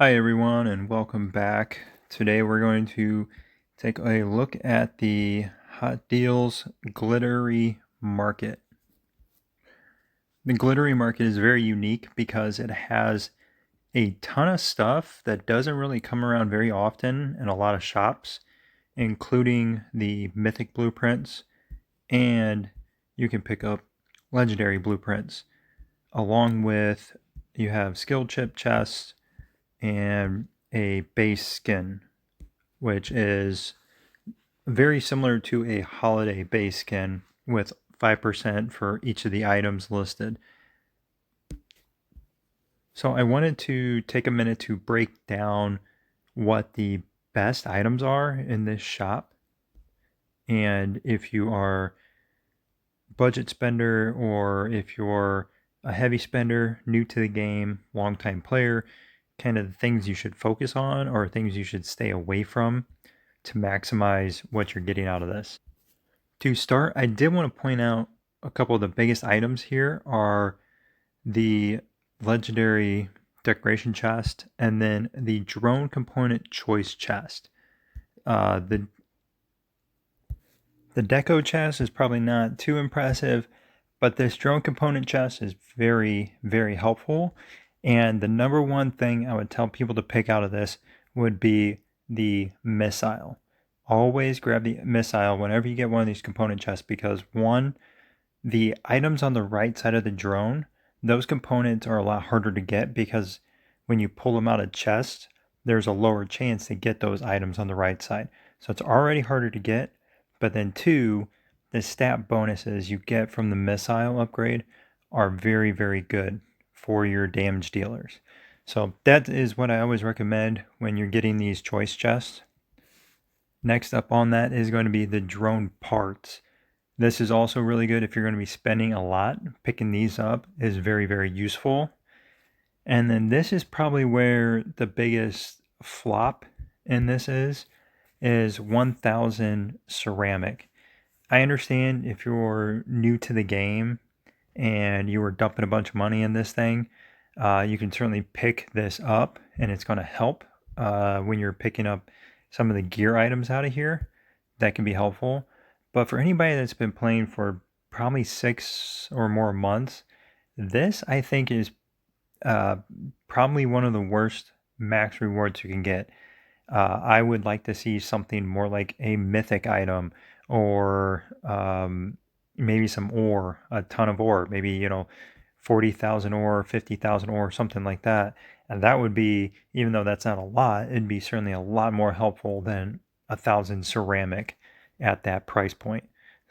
Hi everyone and welcome back. Today we're going to take a look at the Hot Deals Glittery Market. The Glittery Market is very unique because it has a ton of stuff that doesn't really come around very often in a lot of shops, including the mythic blueprints, and you can pick up legendary blueprints along with you have skill chip chests and a base skin, which is very similar to a holiday base skin with 5% for each of the items listed. So I wanted to take a minute to break down what the best items are in this shop. And if you are budget spender or if you're a heavy spender, new to the game, long-time player, kind of the things you should focus on or things you should stay away from to maximize what you're getting out of this. To start, I did want to point out a couple of the biggest items here are the legendary decoration chest and then the drone component choice chest. The deco chest is probably not too impressive, but this drone component chest is very, very helpful. And the number one thing I would tell people to pick out of this would be the missile. Always grab the missile whenever you get one of these component chests because one, the items on the right side of the drone, those components are a lot harder to get because when you pull them out of chest, there's a lower chance to get those items on the right side. So it's already harder to get, but then two, the stat bonuses you get from the missile upgrade are very, very good for your damage dealers. So that is what I always recommend when you're getting these choice chests. Next up on that is going to be the drone parts. This is also really good if you're going to be spending a lot. Picking these up is very, very useful. And then this is probably where the biggest flop in this is 1000 ceramic. I understand if you're new to the game and you were dumping a bunch of money in this thing, you can certainly pick this up and it's going to help when you're picking up some of the gear items out of here. That can be helpful. But for anybody that's been playing for probably 6 or more months, this I think is probably one of the worst max rewards you can get. I would like to see something more like a mythic item or maybe some ore, a ton of ore, maybe, 40,000 ore, 50,000 ore, something like that. And that would be, even though that's not a lot, it'd be certainly a lot more helpful than 1,000 ceramic at that price point.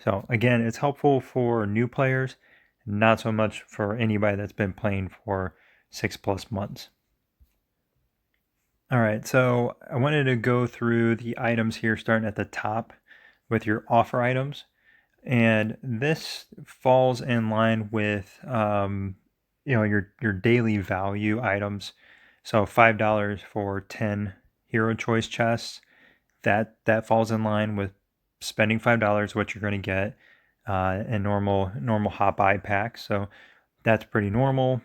So again, it's helpful for new players, not so much for anybody that's been playing for 6+ months. All right, so I wanted to go through the items here, starting at the top with your offer items. And this falls in line with your daily value items. So $5 for 10 hero choice chests. That falls in line with spending $5, what you're going to get in normal hot buy packs. So that's pretty normal.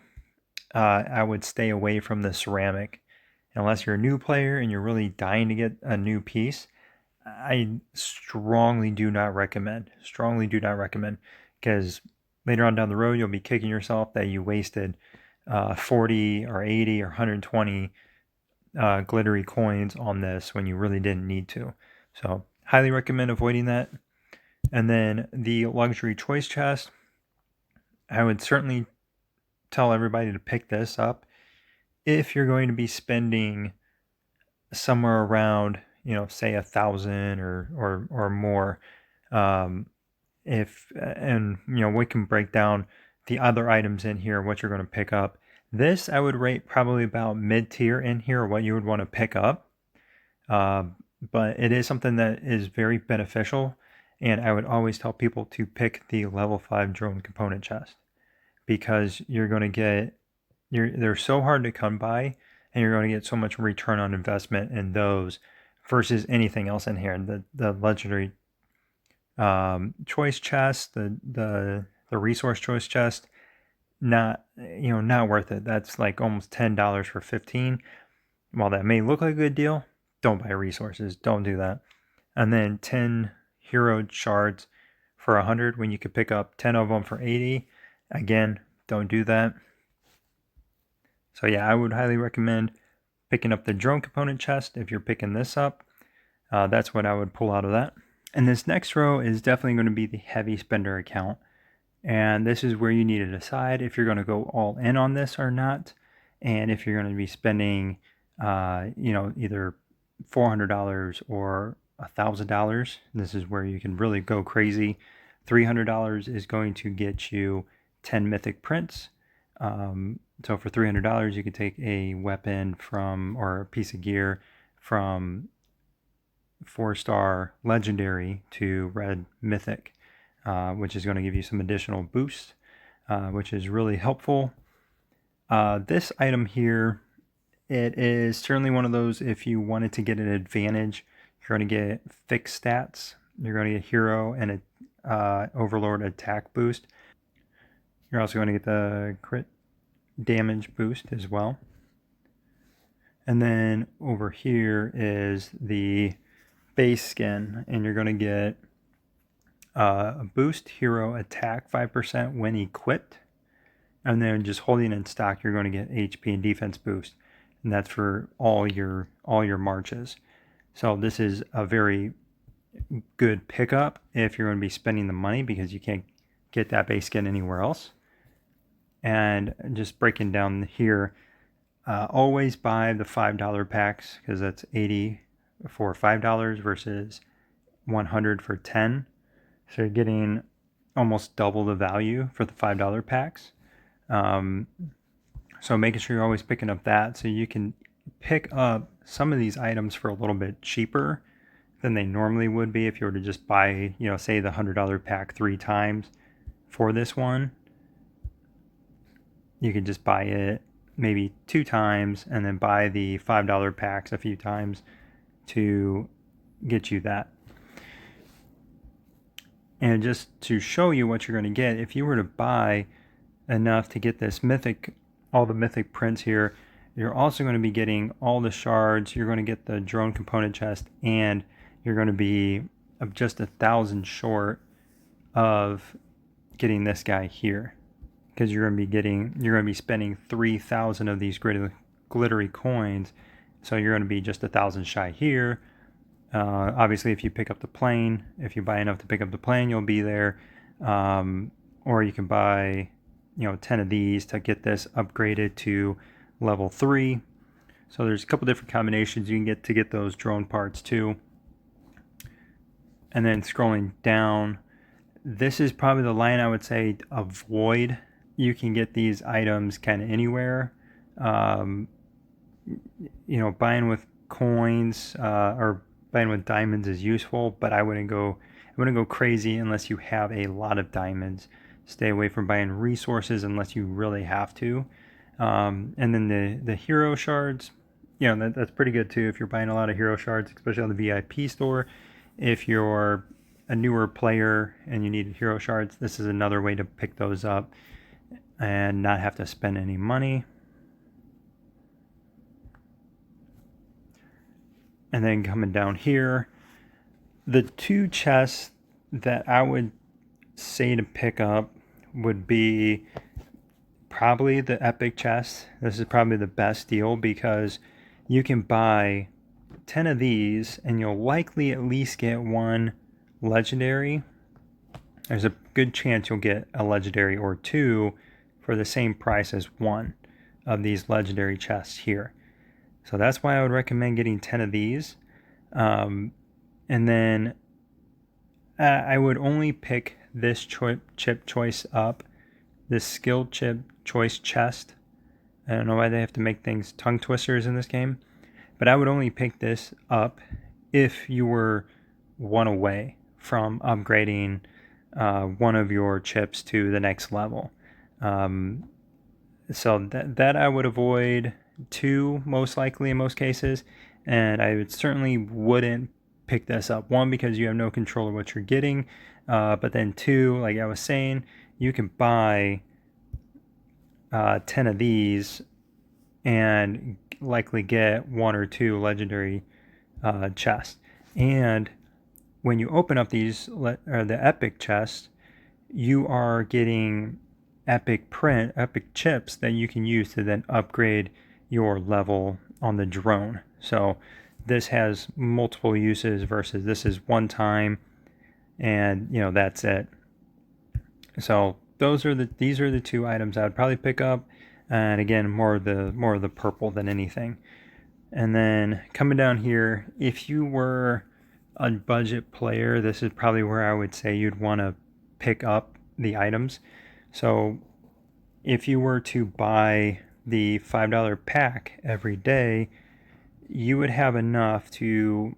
I would stay away from the ceramic unless you're a new player and you're really dying to get a new piece. I strongly do not recommend because later on down the road you'll be kicking yourself that you wasted 40 or 80 or 120 glittery coins on this when you really didn't need to. So highly recommend avoiding that. And then the luxury choice chest, I would certainly tell everybody to pick this up if you're going to be spending somewhere around, say 1,000 or more. If and we can break down the other items in here, what you're going to pick up. This I would rate probably about mid-tier in here, what you would want to pick up. But it is something that is very beneficial, and I would always tell people to pick the level 5 drone component chest because you're going to get they're so hard to come by, and you're going to get so much return on investment in those versus anything else in here. The legendary choice chest, the resource choice chest, not worth it. That's like almost $10 for 15. while that may look like a good deal, don't buy resources. Don't do that. And then 10 hero shards for 100 when you could pick up 10 of them for 80. Again, don't do that. So yeah, I would highly recommend picking up the drone component chest if you're picking this up. That's what I would pull out of that. And this next row is definitely going to be the heavy spender account. And this is where you need to decide if you're going to go all in on this or not. And if you're going to be spending, either $400 or $1,000, this is where you can really go crazy. $300 is going to get you 10 mythic prints. So for $300, you could take a weapon from, or a piece of gear from 4-star legendary to red mythic, which is going to give you some additional boost, which is really helpful. This item here, it is certainly one of those, if you wanted to get an advantage, you're going to get fixed stats. You're going to get hero and a overlord attack boost. You're also going to get the crit damage boost as well. And then over here is the base skin, and you're going to get a boost hero attack 5% when equipped. And then just holding in stock, you're going to get HP and defense boost. And that's for all your marches. So this is a very good pickup if you're going to be spending the money, because you can't get that base skin anywhere else. And just breaking down here, always buy the $5 packs, because that's 80 for $5 versus 100 for 10. So you're getting almost double the value for the $5 packs. So making sure you're always picking up that, so you can pick up some of these items for a little bit cheaper than they normally would be if you were to just buy, say the $100 pack 3 times for this one. You could just buy it maybe 2 times and then buy the $5 packs a few times to get you that. And just to show you what you're going to get, if you were to buy enough to get this mythic, all the mythic prints here, you're also going to be getting all the shards. You're going to get the drone component chest, and you're going to be just 1,000 short of getting this guy here, because you're going to be spending 3,000 of these glittery coins. So you're going to be just 1,000 shy here. Obviously, if you pick up the plane, if you buy enough to pick up the plane, you'll be there. Or you can buy 10 of these to get this upgraded to level 3. So there's a couple different combinations you can get to get those drone parts too. And then scrolling down, this is probably the line I would say avoid. You can get these items kind of anywhere. Buying with coins or buying with diamonds is useful, but I wouldn't go crazy unless you have a lot of diamonds. Stay away from buying resources unless you really have to. And then the hero shards, that's pretty good too if you're buying a lot of hero shards, especially on the VIP store. If you're a newer player and you need hero shards, this is another way to pick those up and not have to spend any money. And then coming down here, the 2 chests that I would say to pick up would be probably the epic chest. This is probably the best deal, because you can buy 10 of these and you'll likely at least get 1 legendary. There's a good chance you'll get a legendary or 2 for the same price as 1 of these legendary chests here. So that's why I would recommend getting 10 of these. And then I would only pick this chip choice up, this skill chip choice chest. I don't know why they have to make things tongue twisters in this game, but I would only pick this up if you were 1 away from upgrading one of your chips to the next level. So that I would avoid. 2 most likely in most cases, and I certainly wouldn't pick this up. 1, because you have no control of what you're getting, but then 2, like I was saying, you can buy 10 of these and likely get 1 or 2 legendary chests. And when you open up these the epic chests, you are getting epic chips that you can use to then upgrade your level on the drone. So this has multiple uses versus this is one time, and that's it. So these are the 2 items I would probably pick up, and again, more of the purple than anything. And then coming down here, if you were a budget player, this is probably where I would say you'd want to pick up the items. So if you were to buy the $5 pack every day, you would have enough to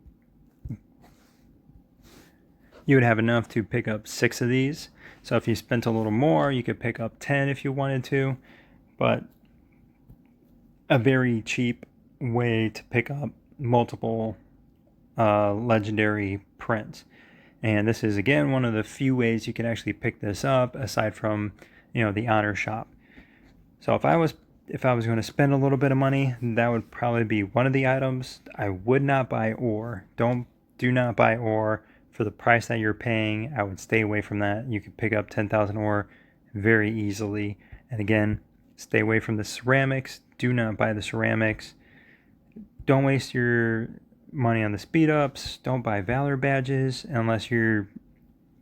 pick up 6 of these. So if you spent a little more, you could pick up 10 if you wanted to, but a very cheap way to pick up multiple legendary prints. And this is again one of the few ways you can actually pick this up aside from the honor shop. So if I was going to spend a little bit of money, that would probably be one of the items. I would not buy ore. Do not buy ore for the price that you're paying. I would stay away from that. You could pick up 10,000 ore very easily. And again, stay away from the ceramics. Do not buy the ceramics. Don't waste your money on the speed ups. Don't buy valor badges unless you're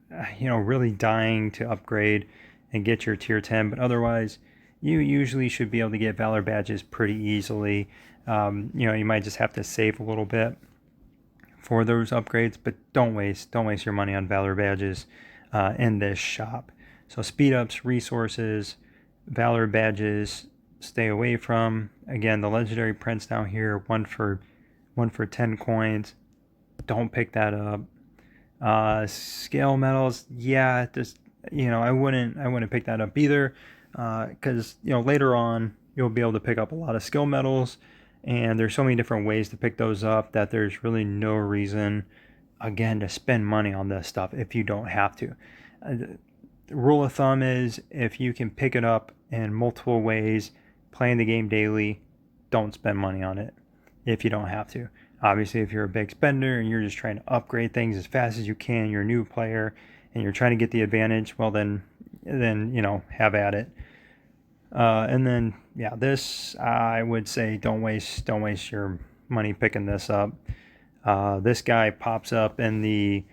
really dying to upgrade and get your tier 10. But otherwise, you usually should be able to get valor badges pretty easily. You might just have to save a little bit for those upgrades, but don't waste your money on valor badges in this shop. So speed ups, resources, valor badges, stay away from. Again, the legendary prints down here, one for 10 coins. Don't pick that up. Scale medals, yeah, just I wouldn't pick that up either, because later on you'll be able to pick up a lot of skill medals, and there's so many different ways to pick those up that there's really no reason, again, to spend money on this stuff if you don't have to. The rule of thumb is if you can pick it up in multiple ways, playing the game daily, don't spend money on it if you don't have to. Obviously, if you're a big spender and you're just trying to upgrade things as fast as you can, you're a new player and you're trying to get the advantage, well then have at it. And then this I would say don't waste your money picking this up. This guy pops up in the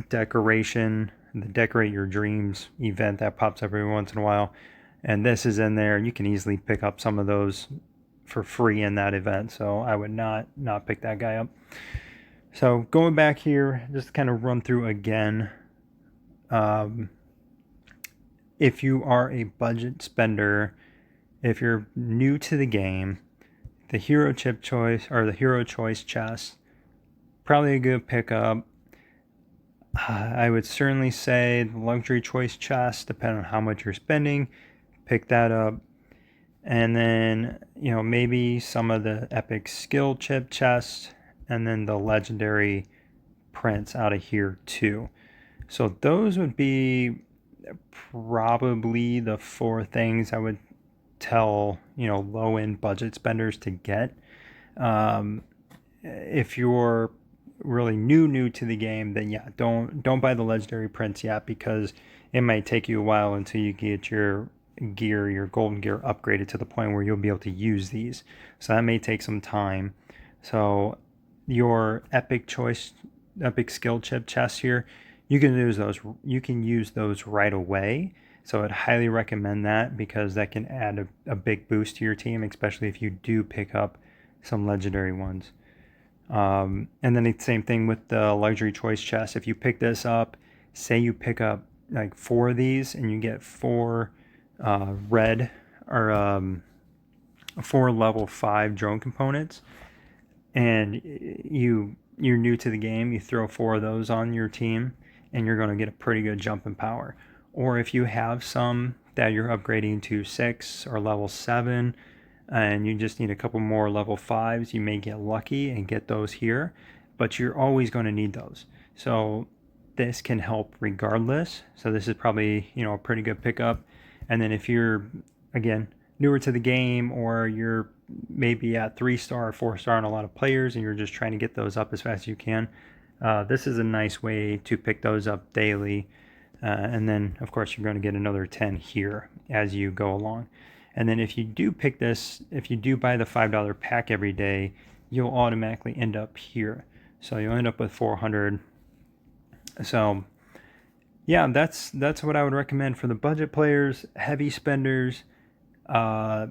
decorate your dreams event that pops up every once in a while, and this is in there. You can easily pick up some of those for free in that event, so I would not pick that guy up. So going back here, just to kind of run through again, if you are a budget spender, if you're new to the game, the hero chip choice or the hero choice chest, probably a good pickup. I would certainly say the luxury choice chest, depending on how much you're spending, pick that up. And then, maybe some of the epic skill chip chests, and then the legendary prints out of here too. So those would be probably the 4 things I would tell, low-end budget spenders to get. If you're really new to the game, then don't buy the legendary prints yet, because it might take you a while until you get your golden gear upgraded to the point where you'll be able to use these. So that may take some time. So your epic skill chip chests here, you can use those right away. So I'd highly recommend that, because that can add a big boost to your team, especially if you do pick up some legendary ones. And then the same thing with the luxury choice chest. If you pick this up, say you pick up like 4 of these and you get 4 red or 4 level 5 drone components, and you're new to the game, you throw 4 of those on your team and you're going to get a pretty good jump in power. Or if you have some that you're upgrading to 6 or level 7 and you just need a couple more level 5s, you may get lucky and get those here, but you're always going to need those. So this can help regardless. So this is probably a pretty good pickup. And then if you're, again, newer to the game, or you're maybe at 3-star or 4-star on a lot of players and you're just trying to get those up as fast as you can, this is a nice way to pick those up daily. And then, of course, you're going to get another 10 here as you go along. And then if you do pick this, if you do buy the $5 pack every day, you'll automatically end up here. So you'll end up with 400. So yeah, that's what I would recommend for the budget players, heavy spenders. The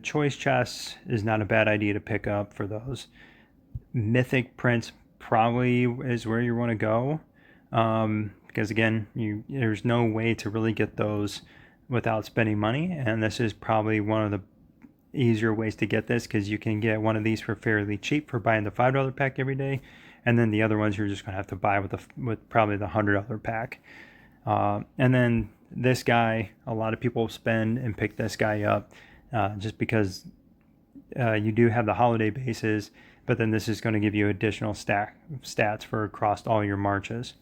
choice chests is not a bad idea to pick up for those. Mythic prints probably is where you want to go. Because again, there's no way to really get those without spending money, and this is probably one of the easier ways to get this, because you can get one of these for fairly cheap for buying the $5 pack every day, and then the other ones you're just going to have to buy with probably the $100 pack. And then this guy, a lot of people spend and pick this guy up just because you do have the holiday bases, but then this is going to give you additional stats for across all your marches.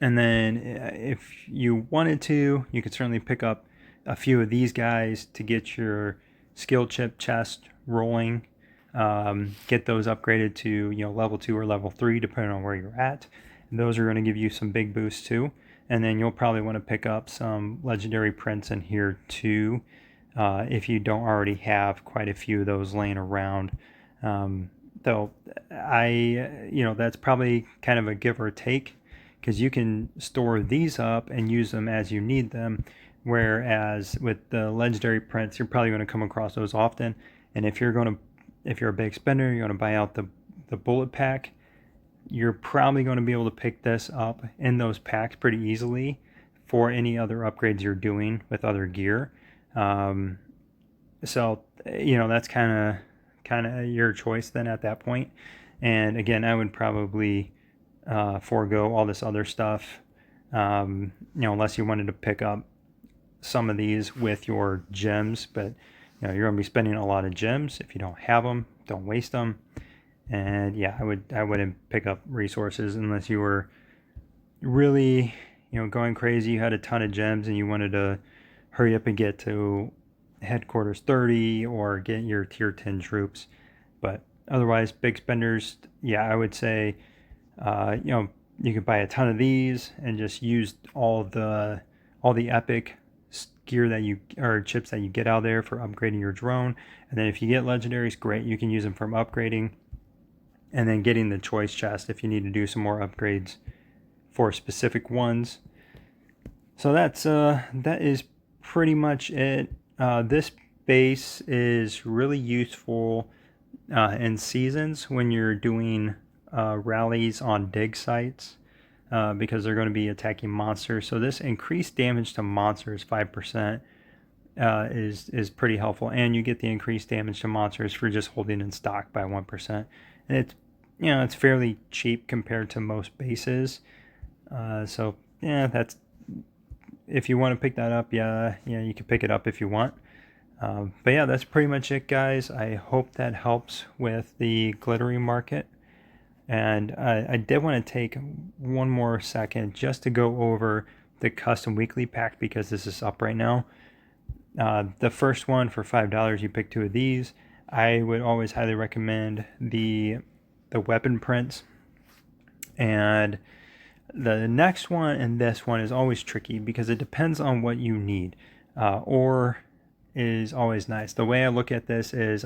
And then if you wanted to, you could certainly pick up a few of these guys to get your skill chip chest rolling. Get those upgraded to level 2 or level 3 depending on where you're at. And those are going to give you some big boosts too. And then you'll probably want to pick up some legendary prints in here too, if you don't already have quite a few of those laying around. Though that's probably kind of a give or take, because you can store these up and use them as you need them, whereas with the legendary prints, you're probably going to come across those often. And if you're a big spender, you're going to buy out the bullet pack, you're probably going to be able to pick this up in those packs pretty easily for any other upgrades you're doing with other gear. So that's kind of your choice then at that point. And again, I would probably forego all this other stuff, unless you wanted to pick up some of these with your gems. But you're going to be spending a lot of gems. If you don't have them, don't waste them. And yeah, I wouldn't pick up resources unless you were really going crazy. You had a ton of gems and you wanted to hurry up and get to headquarters 30 or get your tier 10 troops. But otherwise, big spenders, yeah, I would say you could buy a ton of these and just use all the epic gear or chips that you get out there for upgrading your drone. And then if you get legendaries, great, you can use them from upgrading, and then getting the choice chest if you need to do some more upgrades for specific ones. So that is pretty much it. This base is really useful in seasons when you're doing rallies on dig sites, because they're going to be attacking monsters. So this increased damage to monsters 5% is pretty helpful, and you get the increased damage to monsters for just holding in stock by 1%. And it's fairly cheap compared to most bases. So yeah, that's, if you want to pick that up, yeah, you can pick it up if you want. But yeah, that's pretty much it, guys. I hope that helps with the Glittery Market. And I did want to take one more second just to go over the custom weekly pack, because this is up right now. The first one for $5, you pick 2 of these. I would always highly recommend the weapon prints. And the next one and this one is always tricky because it depends on what you need. Or is always nice. The way I look at this is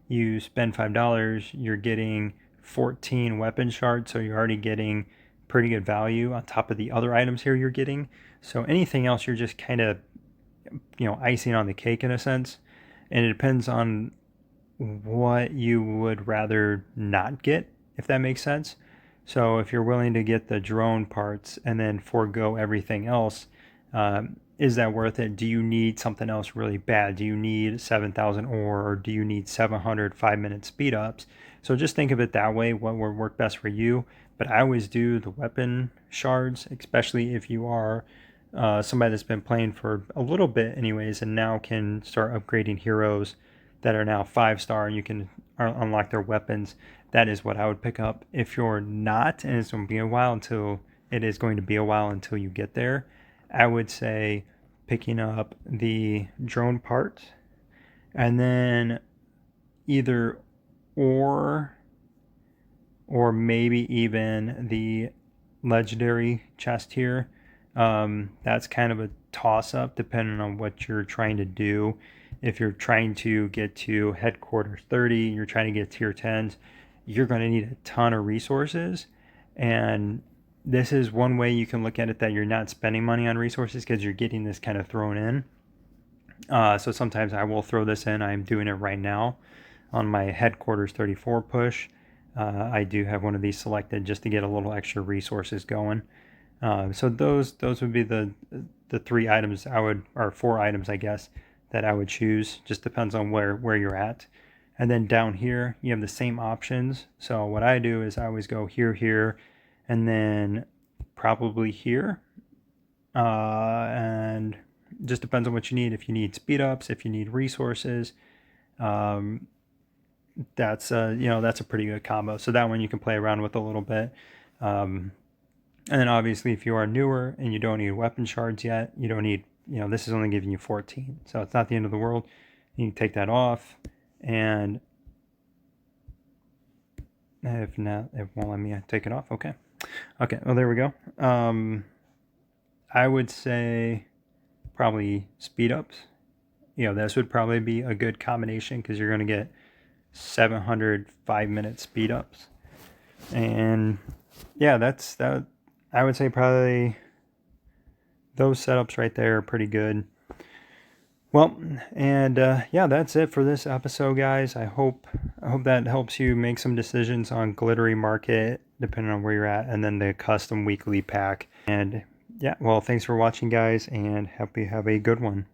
you spend $5, you're getting 14 weapon shards, so you're already getting pretty good value on top of the other items here you're getting. So anything else, you're just kind of icing on the cake in a sense. And it depends on what you would rather not get, if that makes sense. So if you're willing to get the drone parts and then forego everything else, is that worth it? Do you need something else really bad? Do you need 7,000 ore, or do you need 700 5-minute speed ups? So just think of it that way, what would work best for you. But I always do the weapon shards, especially if you are somebody that's been playing for a little bit anyways, and now can start upgrading heroes that are now 5-star, and you can unlock their weapons. That is what I would pick up. If you're not, and it's going to be a while until you get there, I would say picking up the drone parts And then either or maybe even the legendary chest here. That's kind of a toss up depending on what you're trying to do. If you're trying to get to headquarters 30, you're trying to get tier 10s, you're going to need a ton of resources. And this is one way you can look at it, that you're not spending money on resources because you're getting this kind of thrown in. So sometimes I will throw this in. I'm doing it right now on my headquarters 34 push. I do have one of these selected just to get a little extra resources going. So those would be the 3 items I would, or 4 items I guess, that I would choose. Just depends on where you're at. And then down here you have the same options. So what I do is I always go here, and then probably here. And just depends on what you need. If you need speed ups, if you need resources, that's that's a pretty good combo. So that one you can play around with a little bit. And then obviously if you are newer and you don't need weapon shards yet, you don't need, this is only giving you 14, so it's not the end of the world. You can take that off, and if not, it won't let me take it off. Okay, well, there we go. I would say probably speed ups. This would probably be a good combination because you're going to get 700 5-minute speed ups. And yeah, that's that. I would say probably those setups right there are pretty good. Well, and yeah, that's it for this episode, guys. I hope that helps you make some decisions on Glittery Market, depending on where you're at, and then the custom weekly pack. And yeah, well, thanks for watching, guys, and hope you have a good one.